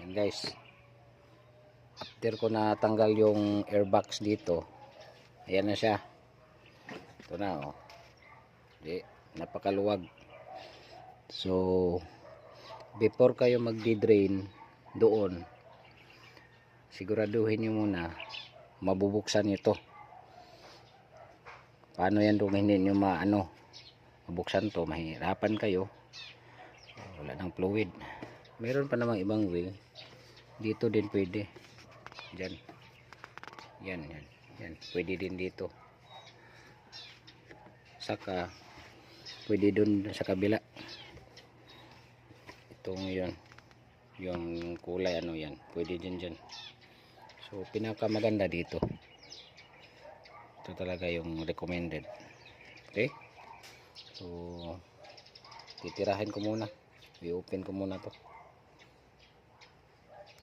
Yan guys, after ko na tanggal yung airbox dito, ayan na siya. Ito na oh. Di, napakaluwag. So before kayo magdi-drain doon, siguraduhin nyo muna mabubuksan ito. Paano yan kung hindi nyo mabuksan to, mahirapan kayo, wala ng fluid. Meron pa namang ibang way, dito din pwede, dyan, yan, pwede din dito, saka pwede dun sa kabila. Itong yung kulay yan, pwede din dyan. So pinaka maganda dito, ito talaga yung recommended. Okay, so titirahin ko muna, i-open ko muna to.